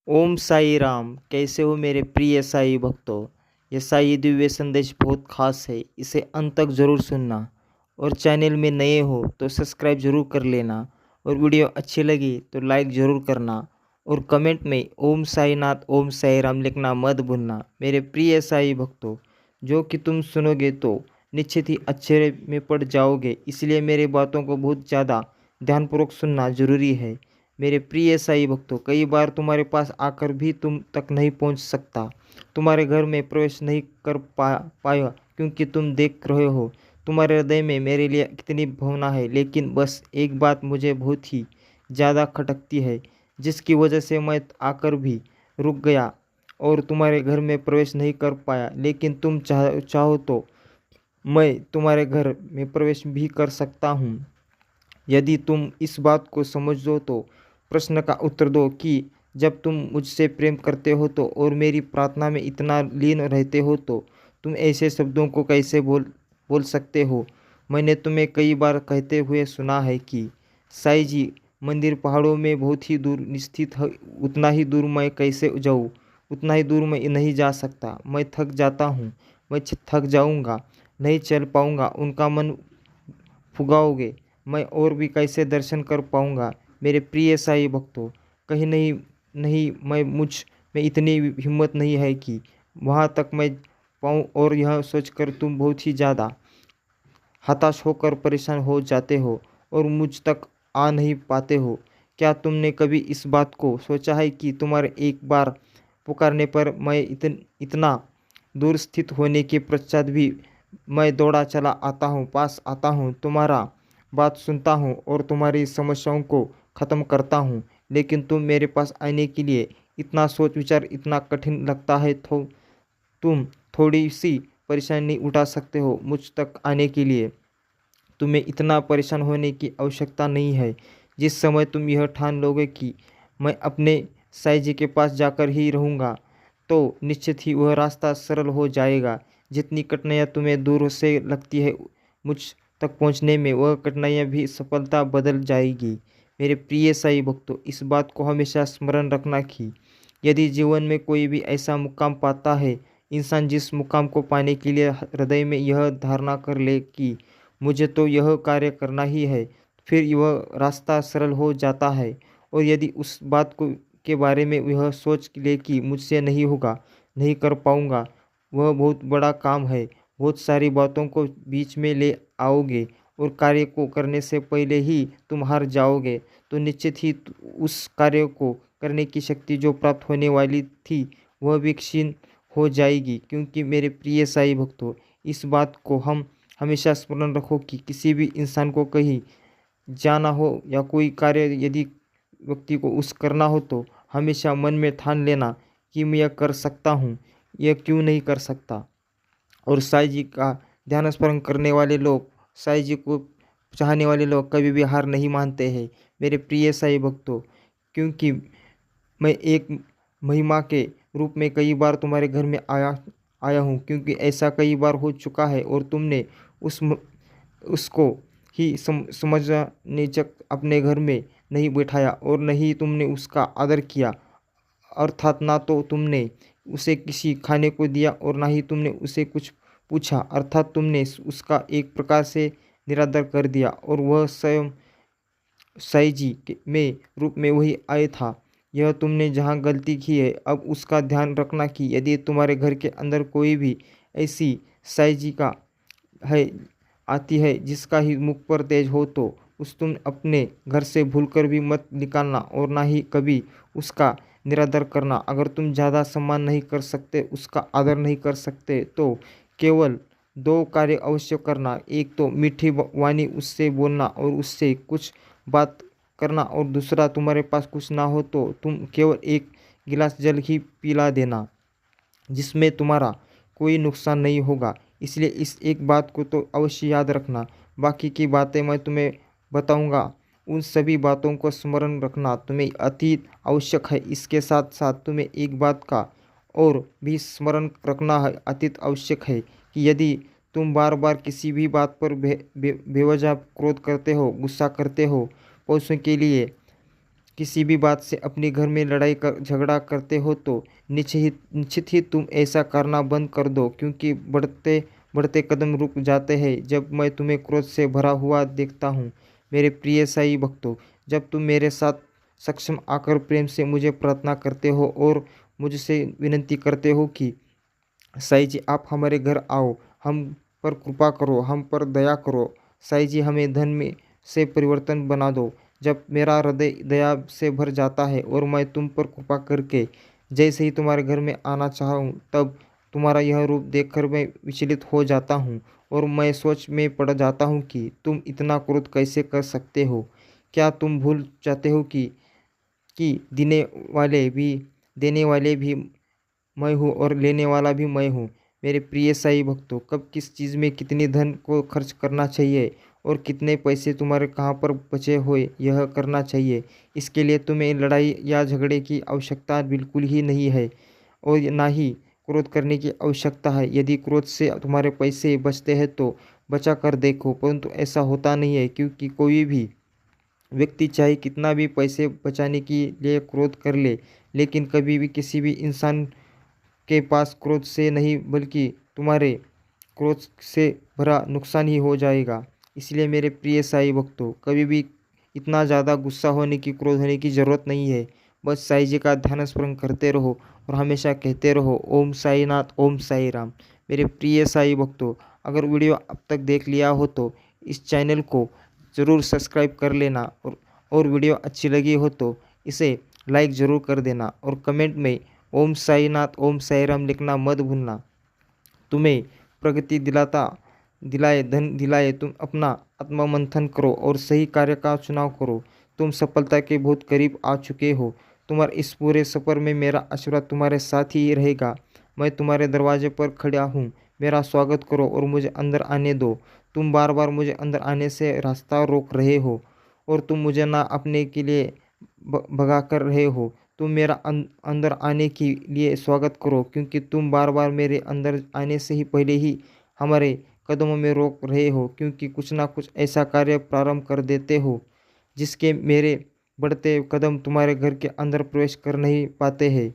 ओम साई राम। कैसे हो मेरे प्रिय साई भक्तों। यह साई दिव्य संदेश बहुत खास है, इसे अंत तक ज़रूर सुनना। और चैनल में नए हो तो सब्सक्राइब ज़रूर कर लेना। और वीडियो अच्छी लगी तो लाइक ज़रूर करना। और कमेंट में ओम साई नाथ ओम साई राम लिखना मत भूलना मेरे प्रिय साई भक्तों। जो कि तुम सुनोगे तो निश्चित ही अच्छे में पड़ जाओगे, इसलिए मेरे बातों को बहुत ज़्यादा ध्यानपूर्वक सुनना जरूरी है। मेरे प्रिय साई भक्तों, कई बार तुम्हारे पास आकर भी तुम तक नहीं पहुंच सकता, तुम्हारे घर में प्रवेश नहीं कर पाया, क्योंकि तुम देख रहे हो तुम्हारे हृदय में मेरे लिए कितनी भावना है। लेकिन बस एक बात मुझे बहुत ही ज़्यादा खटकती है, जिसकी वजह से मैं आकर भी रुक गया और तुम्हारे घर में प्रवेश नहीं कर पाया। लेकिन तुम चाहो तो मैं तुम्हारे घर में प्रवेश भी कर सकता हूँ। यदि तुम इस बात को समझो तो प्रश्न का उत्तर दो कि जब तुम मुझसे प्रेम करते हो तो और मेरी प्रार्थना में इतना लीन रहते हो तो तुम ऐसे शब्दों को कैसे बोल सकते हो। मैंने तुम्हें कई बार कहते हुए सुना है कि साईं जी मंदिर पहाड़ों में बहुत ही दूर स्थित है, उतना ही दूर मैं कैसे जाऊँ, उतना ही दूर मैं नहीं जा सकता, मैं थक जाता हूँ, मैं थक जाऊँगा, नहीं चल पाऊँगा, उनका मन फुगाओगे, मैं और भी कैसे दर्शन कर पाऊँगा। मेरे प्रिय साई भक्तों, कहीं नहीं नहीं मैं मुझ में इतनी हिम्मत नहीं है कि वहाँ तक मैं पाऊँ। और यह सोचकर तुम बहुत ही ज़्यादा हताश होकर परेशान हो जाते हो और मुझ तक आ नहीं पाते हो। क्या तुमने कभी इस बात को सोचा है कि तुम्हारे एक बार पुकारने पर मैं इतना दूर स्थित होने के पश्चात भी मैं दौड़ा चला आता हूँ, पास आता हूँ, तुम्हारा बात सुनता हूँ और तुम्हारी समस्याओं को ख़त्म करता हूँ। लेकिन तुम मेरे पास आने के लिए इतना सोच विचार इतना कठिन लगता है, तो तुम थोड़ी सी परेशानी उठा सकते हो मुझ तक आने के लिए। तुम्हें इतना परेशान होने की आवश्यकता नहीं है। जिस समय तुम यह ठान लोगे कि मैं अपने साईं जी के पास जाकर ही रहूँगा, तो निश्चित ही वह रास्ता सरल हो जाएगा। जितनी कठिनाइयाँ तुम्हें दूर से लगती है मुझ तक पहुँचने में, वह कठिनाइयाँ भी सफलता बदल जाएगी। मेरे प्रिय साईं भक्तों, इस बात को हमेशा स्मरण रखना कि यदि जीवन में कोई भी ऐसा मुकाम पाता है, इंसान जिस मुकाम को पाने के लिए हृदय में यह धारणा कर ले कि मुझे तो यह कार्य करना ही है, फिर वह रास्ता सरल हो जाता है। और यदि उस बात को के बारे में यह सोच ले कि मुझसे नहीं होगा, नहीं कर पाऊँगा, वह बहुत बड़ा काम है, बहुत सारी बातों को बीच में ले आओगे और कार्य को करने से पहले ही तुम हार जाओगे, तो निश्चित ही उस कार्य को करने की शक्ति जो प्राप्त होने वाली थी वह भी क्षीण हो जाएगी। क्योंकि मेरे प्रिय साई भक्तों, इस बात को हम हमेशा स्मरण रखो कि किसी भी इंसान को कहीं जाना हो या कोई कार्य यदि व्यक्ति को उस करना हो तो हमेशा मन में ठान लेना कि मैं यह कर सकता हूँ, यह क्यों नहीं कर सकता। और साईं जी का ध्यान स्मरण करने वाले लोग, साईं जी को चाहने वाले लोग कभी भी हार नहीं मानते हैं मेरे प्रिय साईं भक्तों। क्योंकि मैं एक महिमा के रूप में कई बार तुम्हारे घर में आया आया हूँ, क्योंकि ऐसा कई बार हो चुका है और तुमने उस उसको ही समझने तक अपने घर में नहीं बैठाया और नहीं तुमने उसका आदर किया। अर्थात ना तो तुमने उसे किसी खाने को दिया और ना ही तुमने उसे कुछ पूछा, अर्थात तुमने उसका एक प्रकार से निरादर कर दिया। और वह स्वयं साईं जी में रूप में वही आए था। यह तुमने जहाँ गलती की है, अब उसका ध्यान रखना कि यदि तुम्हारे घर के अंदर कोई भी ऐसी साईं जी का है आती है जिसका ही मुख पर तेज हो, तो उस तुम अपने घर से भूलकर भी मत निकालना और ना ही कभी उसका निरादर करना। अगर तुम ज़्यादा सम्मान नहीं कर सकते, उसका आदर नहीं कर सकते, तो केवल दो कार्य अवश्य करना। एक तो मीठी वाणी उससे बोलना और उससे कुछ बात करना, और दूसरा तुम्हारे पास कुछ ना हो तो तुम केवल एक गिलास जल ही पिला देना, जिसमें तुम्हारा कोई नुकसान नहीं होगा। इसलिए इस एक बात को तो अवश्य याद रखना। बाकी की बातें मैं तुम्हें बताऊंगा, उन सभी बातों को स्मरण रखना तुम्हें अति आवश्यक है। इसके साथ साथ तुम्हें एक बात का और भी स्मरण रखना है, अतीत आवश्यक है कि यदि तुम बार बार किसी भी बात पर बेवजह क्रोध करते हो, गुस्सा करते हो, पैसों के लिए किसी भी बात से अपने घर में लड़ाई कर झगड़ा करते हो तो निश्चित ही तुम ऐसा करना बंद कर दो, क्योंकि बढ़ते बढ़ते कदम रुक जाते हैं जब मैं तुम्हें क्रोध से भरा हुआ देखता हूँ। मेरे प्रिय साईं भक्तों, जब तुम मेरे साथ सक्षम आकर प्रेम से मुझे प्रार्थना करते हो और मुझसे विनती करते हो कि साईं जी आप हमारे घर आओ, हम पर कृपा करो, हम पर दया करो, साईं जी हमें धन में से परिवर्तन बना दो। जब मेरा हृदय दया से भर जाता है और मैं तुम पर कृपा करके जैसे ही तुम्हारे घर में आना चाहूँ, तब तुम्हारा यह रूप देखकर मैं विचलित हो जाता हूँ और मैं सोच में पड़ जाता हूँ कि तुम इतना क्रोध कैसे कर सकते हो। क्या तुम भूल जाते हो कि देने वाले भी मैं हूँ और लेने वाला भी मैं हूँ। मेरे प्रिय साईं भक्तों, कब किस चीज़ में कितनी धन को खर्च करना चाहिए और कितने पैसे तुम्हारे कहाँ पर बचे हुए यह करना चाहिए, इसके लिए तुम्हें लड़ाई या झगड़े की आवश्यकता बिल्कुल ही नहीं है और ना ही क्रोध करने की आवश्यकता है। यदि क्रोध से तुम्हारे पैसे बचते हैं तो बचा कर देखो, परंतु ऐसा होता नहीं है, क्योंकि कोई भी व्यक्ति चाहे कितना भी पैसे बचाने के लिए क्रोध कर ले, लेकिन कभी भी किसी भी इंसान के पास क्रोध से नहीं बल्कि तुम्हारे क्रोध से भरा नुकसान ही हो जाएगा। इसलिए मेरे प्रिय साईं भक्तों, कभी भी इतना ज़्यादा गुस्सा होने की क्रोध होने की ज़रूरत नहीं है। बस साईं जी का ध्यान स्मरण करते रहो और हमेशा कहते रहो ओम साईनाथ ओम साई राम। मेरे प्रिय साईं भक्तों, अगर वीडियो अब तक देख लिया हो तो इस चैनल को ज़रूर सब्सक्राइब कर लेना और वीडियो अच्छी लगी हो तो इसे लाइक ज़रूर कर देना और कमेंट में ओम साईनाथ ओम साई राम लिखना मत भूलना। तुम्हें प्रगति दिलाए धन दिलाए, तुम अपना आत्मा मंथन करो और सही कार्य का चुनाव करो। तुम सफलता के बहुत करीब आ चुके हो। तुम्हारे इस पूरे सफ़र में मेरा आशीर्वाद तुम्हारे साथ ही रहेगा। मैं तुम्हारे दरवाजे पर खड़ा हूँ, मेरा स्वागत करो और मुझे अंदर आने दो। तुम बार बार मुझे अंदर आने से रास्ता रोक रहे हो और तुम मुझे ना अपने के लिए भगा कर रहे हो। तुम मेरा अंदर आने के लिए स्वागत करो, क्योंकि तुम बार बार मेरे अंदर आने से ही पहले ही हमारे कदमों में रोक रहे हो, क्योंकि कुछ ना कुछ ऐसा कार्य प्रारंभ कर देते हो जिसके मेरे बढ़ते कदम तुम्हारे घर के अंदर प्रवेश कर नहीं पाते हैं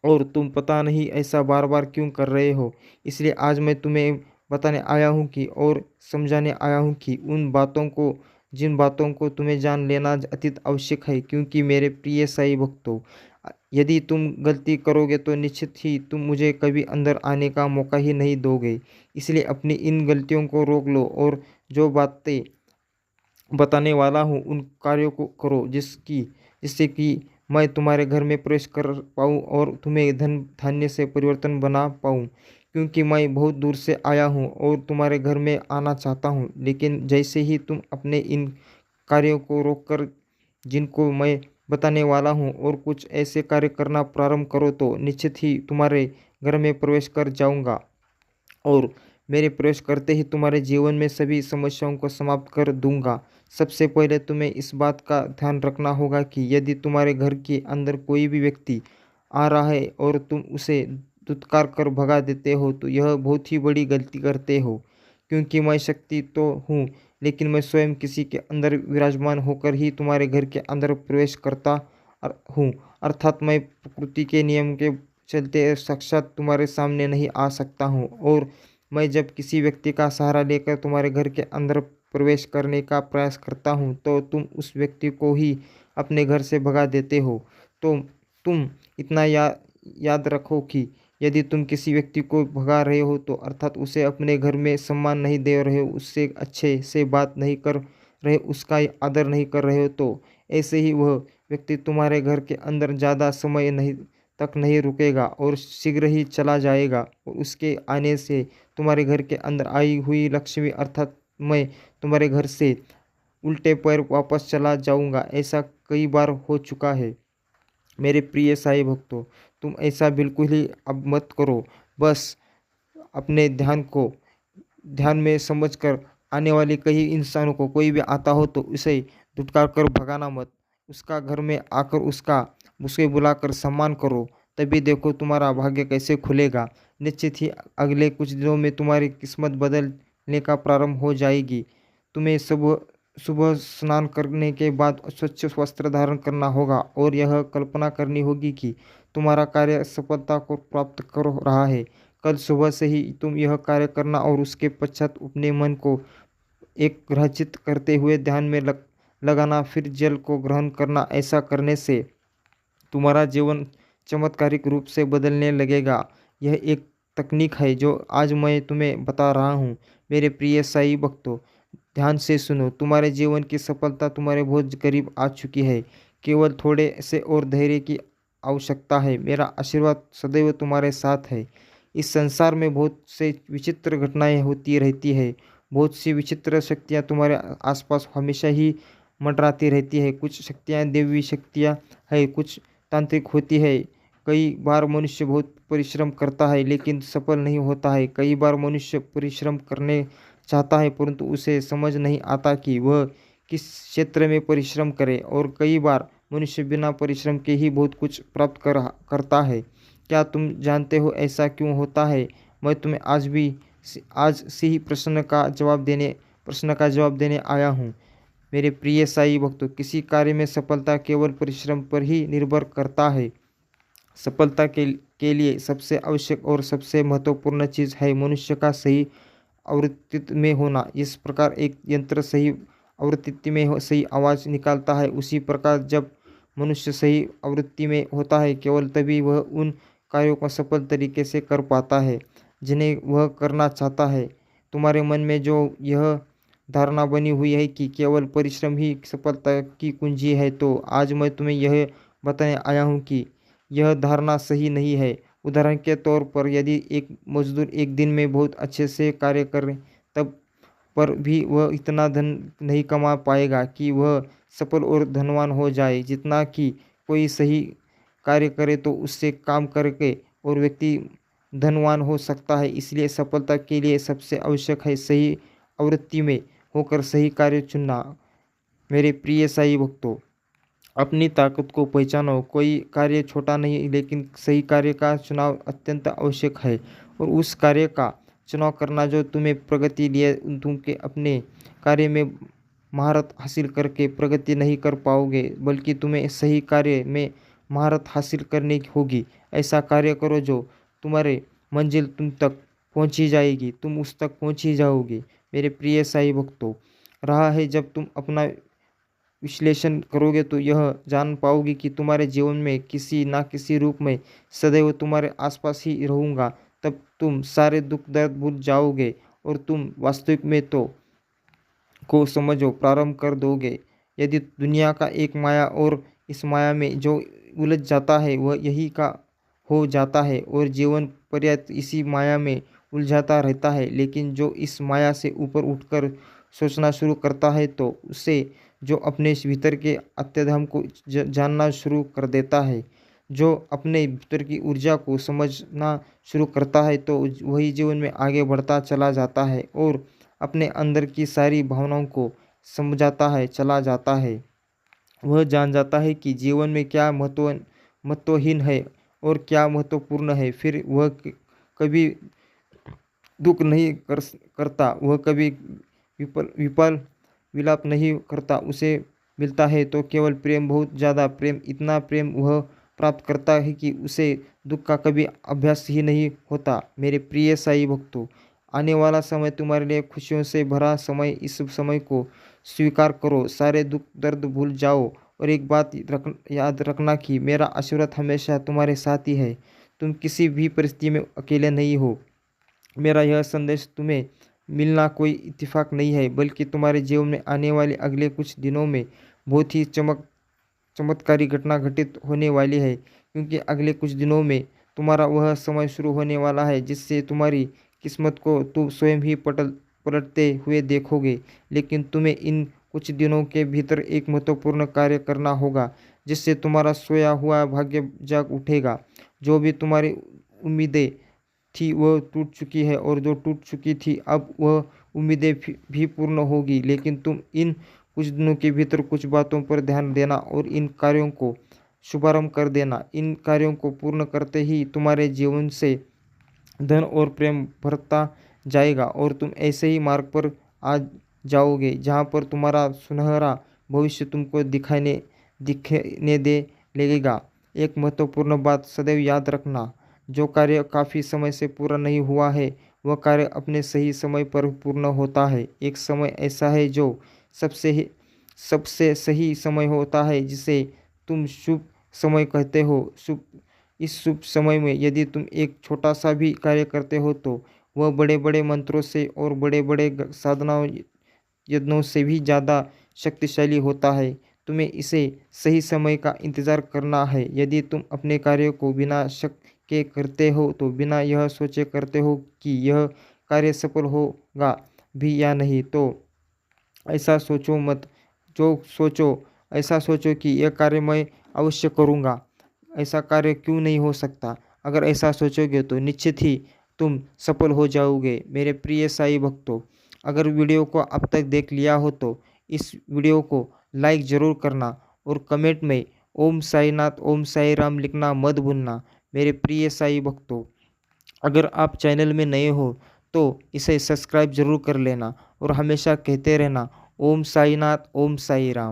और तुम पता नहीं ऐसा बार बार क्यों कर रहे हो। इसलिए आज मैं तुम्हें बताने आया हूँ कि और समझाने आया हूँ कि जिन बातों को तुम्हें जान लेना अतीत आवश्यक है, क्योंकि मेरे प्रिय साईं भक्तों, यदि तुम गलती करोगे तो निश्चित ही तुम मुझे कभी अंदर आने का मौका ही नहीं दोगे। इसलिए अपनी इन गलतियों को रोक लो और जो बातें बताने वाला हूँ उन कार्यों को करो जिससे कि मैं तुम्हारे घर में प्रवेश कर पाऊँ और तुम्हें धन धान्य से परिवर्तन बना पाऊँ, क्योंकि मैं बहुत दूर से आया हूँ और तुम्हारे घर में आना चाहता हूँ। लेकिन जैसे ही तुम अपने इन कार्यों को रोककर जिनको मैं बताने वाला हूँ और कुछ ऐसे कार्य करना प्रारंभ करो तो निश्चित ही तुम्हारे घर में प्रवेश कर जाऊँगा और मेरे प्रवेश करते ही तुम्हारे जीवन में सभी समस्याओं को समाप्त कर दूंगा। सबसे पहले तुम्हें इस बात का ध्यान रखना होगा कि यदि तुम्हारे घर के अंदर कोई भी व्यक्ति आ रहा है और तुम उसे धुतकार कर भगा देते हो तो यह बहुत ही बड़ी गलती करते हो, क्योंकि मैं शक्ति तो हूँ, लेकिन मैं स्वयं किसी के अंदर विराजमान होकर ही तुम्हारे घर के अंदर प्रवेश करता हूँ। अर्थात मैं प्रकृति के नियम के चलते साक्षात तुम्हारे सामने नहीं आ सकता हूँ और मैं जब किसी व्यक्ति का सहारा लेकर तुम्हारे घर के अंदर प्रवेश करने का प्रयास करता हूँ तो तुम उस व्यक्ति को ही अपने घर से भगा देते हो। तो तुम इतना याद रखो कि यदि तुम किसी व्यक्ति को भगा रहे हो तो अर्थात उसे अपने घर में सम्मान नहीं दे रहे हो, उससे अच्छे से बात नहीं कर रहे, उसका आदर नहीं कर रहे हो, तो ऐसे ही वह व्यक्ति तुम्हारे घर के अंदर ज़्यादा समय नहीं रुकेगा और शीघ्र ही चला जाएगा और उसके आने से तुम्हारे घर के अंदर आई हुई लक्ष्मी अर्थात मैं तुम्हारे घर से उल्टे पैर वापस चला जाऊंगा। ऐसा कई बार हो चुका है। मेरे प्रिय साईं भक्तों, तुम ऐसा बिल्कुल ही अब मत करो। बस अपने ध्यान में समझकर आने वाले कई इंसानों को कोई भी आता हो तो उसे धुतकार कर भगाना मत। उसका घर में आकर उसे बुलाकर सम्मान करो, तभी देखो तुम्हारा भाग्य कैसे खुलेगा। निश्चित ही अगले कुछ दिनों में तुम्हारी किस्मत बदलने का प्रारंभ हो जाएगी। तुम्हें सब सुबह स्नान करने के बाद स्वच्छ वस्त्र धारण करना होगा और यह कल्पना करनी होगी कि तुम्हारा कार्य सफलता को प्राप्त कर रहा है। कल सुबह से ही तुम यह कार्य करना और उसके पश्चात अपने मन को एक ग्रहित करते हुए ध्यान में लगाना, फिर जल को ग्रहण करना। ऐसा करने से तुम्हारा जीवन चमत्कारिक रूप से बदलने लगेगा। यह एक तकनीक है जो आज मैं तुम्हें बता रहा हूँ। मेरे प्रिय साईं भक्तों, ध्यान से सुनो। तुम्हारे जीवन की सफलता तुम्हारे बहुत करीब आ चुकी है। केवल थोड़े से और धैर्य की आवश्यकता है। मेरा आशीर्वाद सदैव तुम्हारे साथ है। इस संसार में बहुत से विचित्र घटनाएं होती रहती है। बहुत सी विचित्र शक्तियां तुम्हारे आसपास हमेशा ही मंडराती रहती है। कुछ शक्तियां देवी शक्तियां है, कुछ तांत्रिक होती है। कई बार मनुष्य बहुत परिश्रम करता है लेकिन सफल नहीं होता है। कई बार मनुष्य परिश्रम करने चाहता है परंतु उसे समझ नहीं आता कि वह किस क्षेत्र में परिश्रम करे, और कई बार मनुष्य बिना परिश्रम के ही बहुत कुछ प्राप्त करता है। क्या तुम जानते हो ऐसा क्यों होता है? मैं तुम्हें आज से ही प्रश्न का जवाब देने आया हूँ। मेरे प्रिय साई भक्तों, किसी कार्य में सफलता केवल परिश्रम पर ही निर्भर करता है। सफलता के लिए सबसे आवश्यक और सबसे महत्वपूर्ण चीज़ है मनुष्य का सही आवृत्ति में होना। इस प्रकार एक यंत्र सही आवृत्ति में सही आवाज़ निकालता है, उसी प्रकार जब मनुष्य सही आवृत्ति में होता है केवल तभी वह उन कार्यों को सफल तरीके से कर पाता है जिन्हें वह करना चाहता है। तुम्हारे मन में जो यह धारणा बनी हुई है कि केवल परिश्रम ही सफलता की कुंजी है, तो आज मैं तुम्हें यह बताने आया हूँ कि यह धारणा सही नहीं है। उदाहरण के तौर पर यदि एक मजदूर एक दिन में बहुत अच्छे से कार्य करे तब पर भी वह इतना धन नहीं कमा पाएगा कि वह सफल और धनवान हो जाए जितना कि कोई सही कार्य करे तो उससे काम करके और व्यक्ति धनवान हो सकता है। इसलिए सफलता के लिए सबसे आवश्यक है सही आवृत्ति में होकर सही कार्य चुनना। मेरे प्रिय साई भक्तों, अपनी ताकत को पहचानो। कोई कार्य छोटा नहीं, लेकिन सही कार्य का चुनाव अत्यंत आवश्यक है। और उस कार्य का चुनाव करना जो तुम्हें प्रगति लिए तुम के अपने कार्य में महारत हासिल करके प्रगति नहीं कर पाओगे, बल्कि तुम्हें सही कार्य में महारत हासिल करनी होगी। ऐसा कार्य करो जो तुम्हारे मंजिल तुम तक पहुंची जाएगी, तुम उस तक पहुंची जाओगे। मेरे प्रिय साई भक्तों, रहा है जब तुम अपना विश्लेषण करोगे तो यह जान पाओगे कि तुम्हारे जीवन में किसी ना किसी रूप में सदैव तुम्हारे आसपास ही रहूँगा। तब तुम सारे दुख दर्द भूल जाओगे और तुम वास्तविक में तो को समझो प्रारंभ कर दोगे। यदि दुनिया का एक माया और इस माया में जो उलझ जाता है वह यही का हो जाता है और जीवन पर्यंत इसी माया में उलझाता रहता है। लेकिन जो इस माया से ऊपर उठकर सोचना शुरू करता है तो उसे जो अपने भीतर के अत्यधम को जानना शुरू कर देता है, जो अपने भीतर की ऊर्जा को समझना शुरू करता है, तो वही जीवन में आगे बढ़ता चला जाता है और अपने अंदर की सारी भावनाओं को समझाता है चला जाता है। वह जान जाता है कि जीवन में क्या महत्वहीन है और क्या महत्वपूर्ण है। फिर वह कभी दुख नहीं करता, वह कभी विफल विलाप नहीं करता। उसे मिलता है तो केवल प्रेम, बहुत ज़्यादा प्रेम, इतना प्रेम वह प्राप्त करता है कि उसे दुख का कभी अभ्यास ही नहीं होता। मेरे प्रिय साई भक्तों, आने वाला समय तुम्हारे लिए खुशियों से भरा समय। इस समय को स्वीकार करो, सारे दुख दर्द भूल जाओ और एक बात याद रखना कि मेरा आशीर्वाद हमेशा तुम्हारे साथ ही है। तुम किसी भी परिस्थिति में अकेले नहीं हो। मेरा यह संदेश तुम्हें मिलना कोई इत्तेफाक नहीं है, बल्कि तुम्हारे जीवन में आने वाले अगले कुछ दिनों में बहुत ही चमत्कारी घटना घटित होने वाली है। क्योंकि अगले कुछ दिनों में तुम्हारा वह समय शुरू होने वाला है जिससे तुम्हारी किस्मत को तुम स्वयं ही पलटते हुए देखोगे। लेकिन तुम्हें इन कुछ दिनों के भीतर एक महत्वपूर्ण कार्य करना होगा जिससे तुम्हारा सोया हुआ भाग्य जाग उठेगा। जो भी तुम्हारी उम्मीदें थी वह टूट चुकी है और जो टूट चुकी थी अब वह उम्मीदें भी पूर्ण होगी। लेकिन तुम इन कुछ दिनों के भीतर कुछ बातों पर ध्यान देना और इन कार्यों को शुभारंभ कर देना। इन कार्यों को पूर्ण करते ही तुम्हारे जीवन से धन और प्रेम भरता जाएगा और तुम ऐसे ही मार्ग पर आ जाओगे, जहाँ पर तुम्हारा सुनहरा भविष्य तुमको दिखने दे लगेगा। एक महत्वपूर्ण बात सदैव याद रखना, जो कार्य काफ़ी समय से पूरा नहीं हुआ है वह कार्य अपने सही समय पर पूर्ण होता है। एक समय ऐसा है जो सबसे सही समय होता है, जिसे तुम शुभ समय कहते हो। इस शुभ समय में यदि तुम एक छोटा सा भी कार्य करते हो तो वह बड़े बड़े मंत्रों से और बड़े बड़े साधनाओं यत्नों से भी ज़्यादा शक्तिशाली होता है। तुम्हें इसे सही समय का इंतज़ार करना है। यदि तुम अपने कार्य को बिना शक के करते हो तो बिना यह सोचे करते हो कि यह कार्य सफल होगा भी या नहीं, तो ऐसा सोचो मत। जो सोचो ऐसा सोचो कि यह कार्य मैं अवश्य करूँगा, ऐसा कार्य क्यों नहीं हो सकता। अगर ऐसा सोचोगे तो निश्चित ही तुम सफल हो जाओगे। मेरे प्रिय साईं भक्तों, अगर वीडियो को अब तक देख लिया हो तो इस वीडियो को लाइक ज़रूर करना और कमेंट में ओम साईनाथ ओम साई राम लिखना मत भूलना। मेरे प्रिय साईं भक्तों, अगर आप चैनल में नए हो तो इसे सब्सक्राइब जरूर कर लेना और हमेशा कहते रहना ओम साईनाथ ओम साई राम।